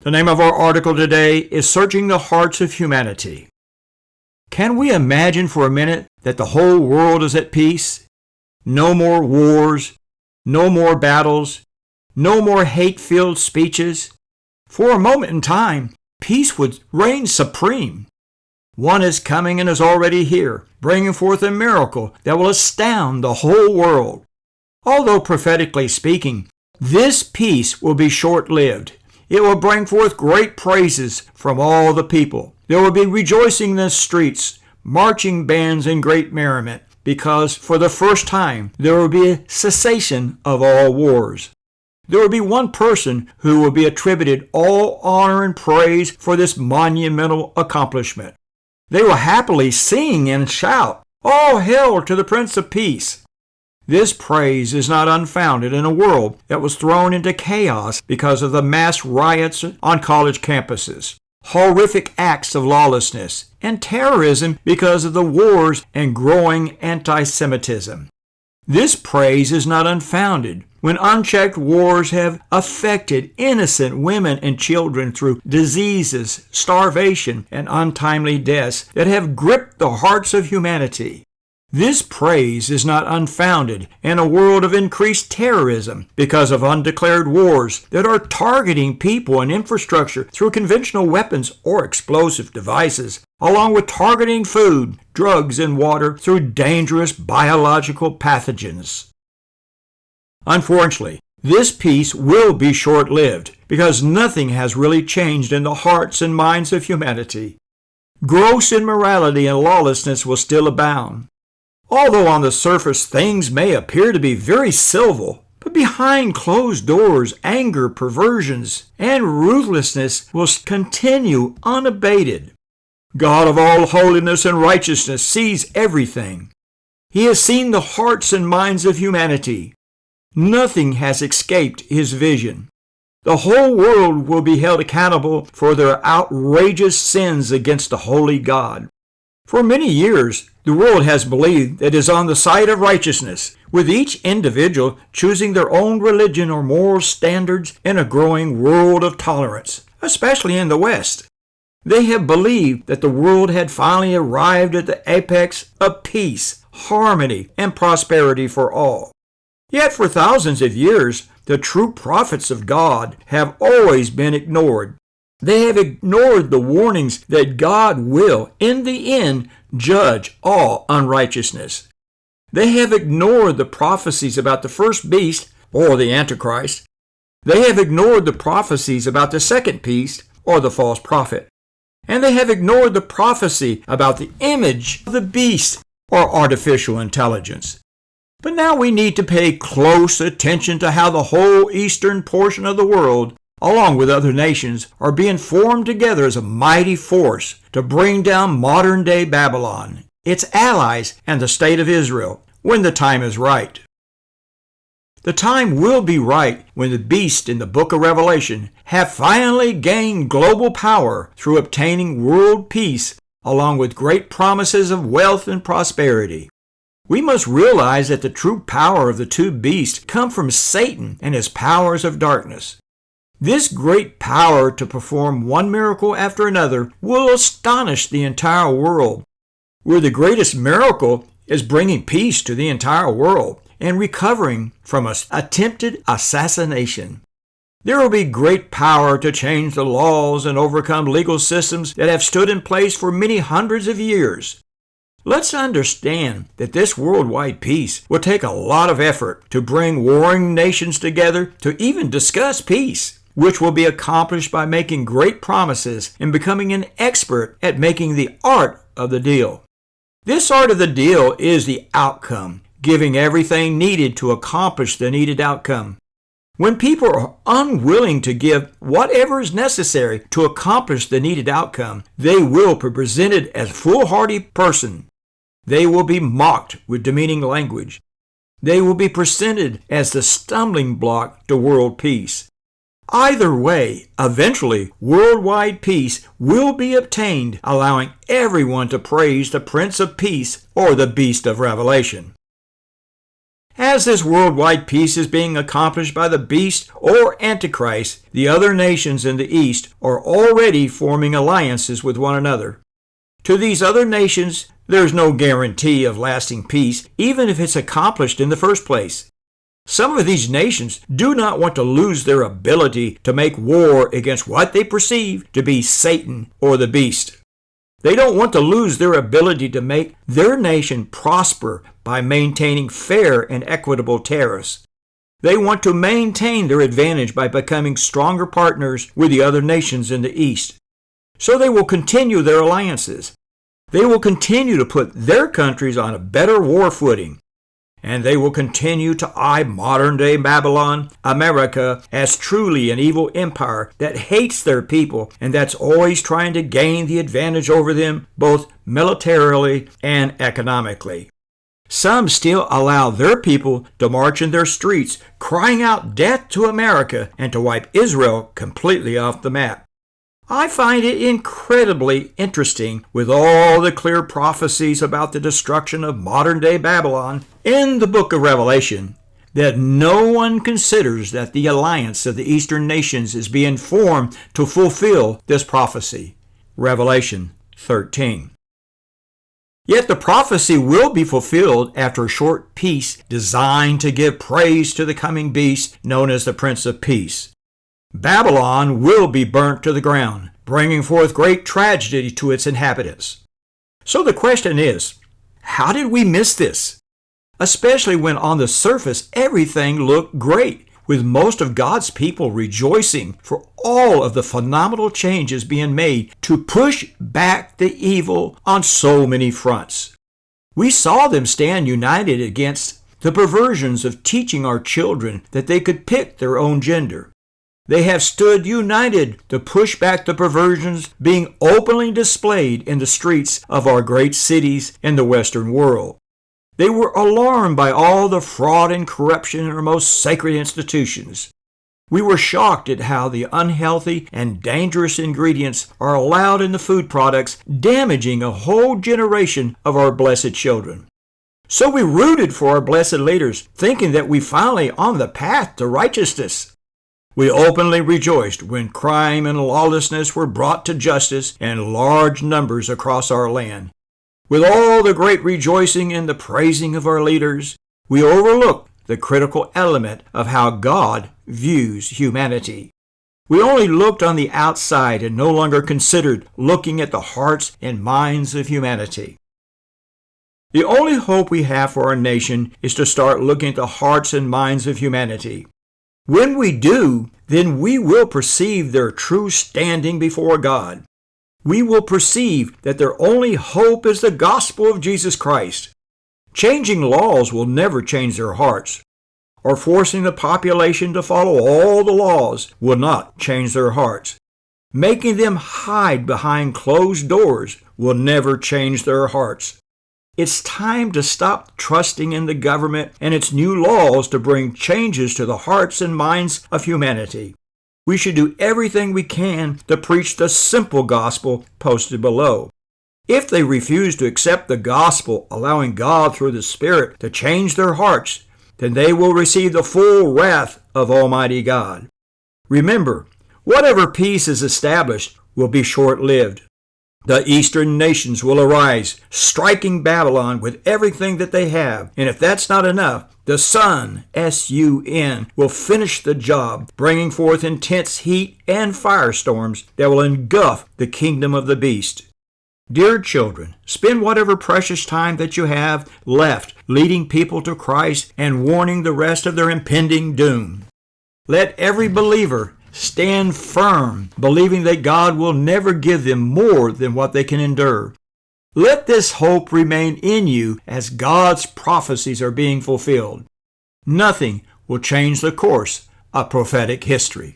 The name of our article today is Searching the Hearts of Humanity. Can we imagine for a minute that the whole world is at peace? No more wars, no more battles, no more hate-filled speeches. For a moment in time, peace would reign supreme. One is coming and is already here, bringing forth a miracle that will astound the whole world. Although prophetically speaking, this peace will be short-lived. It will bring forth great praises from all the people. There will be rejoicing in the streets, marching bands and great merriment, because for the first time there will be a cessation of all wars. There will be one person who will be attributed all honor and praise for this monumental accomplishment. They will happily sing and shout, "All hail to the Prince of Peace." This praise is not unfounded in a world that was thrown into chaos because of the mass riots on college campuses, horrific acts of lawlessness, and terrorism because of the wars and growing anti-Semitism. This praise is not unfounded when unchecked wars have affected innocent women and children through diseases, starvation, and untimely deaths that have gripped the hearts of humanity. This praise is not unfounded in a world of increased terrorism because of undeclared wars that are targeting people and infrastructure through conventional weapons or explosive devices, along with targeting food, drugs, and water through dangerous biological pathogens. Unfortunately, this peace will be short-lived because nothing has really changed in the hearts and minds of humanity. Gross immorality and lawlessness will still abound. Although on the surface things may appear to be very civil, but behind closed doors, anger, perversions, and ruthlessness will continue unabated. God of all holiness and righteousness sees everything. He has seen the hearts and minds of humanity. Nothing has escaped his vision. The whole world will be held accountable for their outrageous sins against the holy God. For many years, the world has believed that it is on the side of righteousness, with each individual choosing their own religion or moral standards in a growing world of tolerance, especially in the West. They have believed that the world had finally arrived at the apex of peace, harmony, and prosperity for all. Yet for thousands of years, the true prophets of God have always been ignored. They have ignored the warnings that God will, in the end, judge all unrighteousness. They have ignored the prophecies about the first beast, or the Antichrist. They have ignored the prophecies about the second beast, or the false prophet. And they have ignored the prophecy about the image of the beast, or artificial intelligence. But now we need to pay close attention to how the whole eastern portion of the world, along with other nations, are being formed together as a mighty force to bring down modern-day Babylon, its allies, and the state of Israel, when the time is right. The time will be right when the beast in the book of Revelation have finally gained global power through obtaining world peace, along with great promises of wealth and prosperity. We must realize that the true power of the two beasts come from Satan and his powers of darkness. This great power to perform one miracle after another will astonish the entire world, where the greatest miracle is bringing peace to the entire world and recovering from an attempted assassination. There will be great power to change the laws and overcome legal systems that have stood in place for many hundreds of years. Let's understand that this worldwide peace will take a lot of effort to bring warring nations together to even discuss peace, which will be accomplished by making great promises and becoming an expert at making the art of the deal. This art of the deal is the outcome, giving everything needed to accomplish the needed outcome. When people are unwilling to give whatever is necessary to accomplish the needed outcome, they will be presented as a foolhardy person. They will be mocked with demeaning language. They will be presented as the stumbling block to world peace. Either way, eventually, worldwide peace will be obtained, allowing everyone to praise the Prince of Peace or the Beast of Revelation. As this worldwide peace is being accomplished by the beast or Antichrist, the other nations in the East are already forming alliances with one another. To these other nations, there's no guarantee of lasting peace, even if it's accomplished in the first place. Some of these nations do not want to lose their ability to make war against what they perceive to be Satan or the beast. They don't want to lose their ability to make their nation prosper by maintaining fair and equitable tariffs. They want to maintain their advantage by becoming stronger partners with the other nations in the East. So they will continue their alliances. They will continue to put their countries on a better war footing. And they will continue to eye modern-day Babylon, America, as truly an evil empire that hates their people and that's always trying to gain the advantage over them, both militarily and economically. Some still allow their people to march in their streets, crying out death to America and to wipe Israel completely off the map. I find it incredibly interesting, with all the clear prophecies about the destruction of modern-day Babylon in the book of Revelation, that no one considers that the alliance of the eastern nations is being formed to fulfill this prophecy. Revelation 13. Yet the prophecy will be fulfilled after a short peace designed to give praise to the coming beast known as the Prince of Peace. Babylon will be burnt to the ground, bringing forth great tragedy to its inhabitants. So the question is, how did we miss this? Especially when on the surface everything looked great, with most of God's people rejoicing for all of the phenomenal changes being made to push back the evil on so many fronts. We saw them stand united against the perversions of teaching our children that they could pick their own gender. They have stood united to push back the perversions being openly displayed in the streets of our great cities in the Western world. They were alarmed by all the fraud and corruption in our most sacred institutions. We were shocked at how the unhealthy and dangerous ingredients are allowed in the food products, damaging a whole generation of our blessed children. So we rooted for our blessed leaders, thinking that we finally on the path to righteousness. We openly rejoiced when crime and lawlessness were brought to justice in large numbers across our land. With all the great rejoicing and the praising of our leaders, we overlooked the critical element of how God views humanity. We only looked on the outside and no longer considered looking at the hearts and minds of humanity. The only hope we have for our nation is to start looking at the hearts and minds of humanity. When we do, then we will perceive their true standing before God. We will perceive that their only hope is the gospel of Jesus Christ. Changing laws will never change their hearts, or forcing the population to follow all the laws will not change their hearts. Making them hide behind closed doors will never change their hearts. It's time to stop trusting in the government and its new laws to bring changes to the hearts and minds of humanity. We should do everything we can to preach the simple gospel posted below. If they refuse to accept the gospel, allowing God through the Spirit to change their hearts, then they will receive the full wrath of Almighty God. Remember, whatever peace is established will be short-lived. The eastern nations will arise, striking Babylon with everything that they have. And if that's not enough, the sun, S-U-N, will finish the job, bringing forth intense heat and firestorms that will engulf the kingdom of the beast. Dear children, spend whatever precious time that you have left leading people to Christ and warning the rest of their impending doom. Let every believer stand firm, believing that God will never give them more than what they can endure. Let this hope remain in you as God's prophecies are being fulfilled. Nothing will change the course of prophetic history.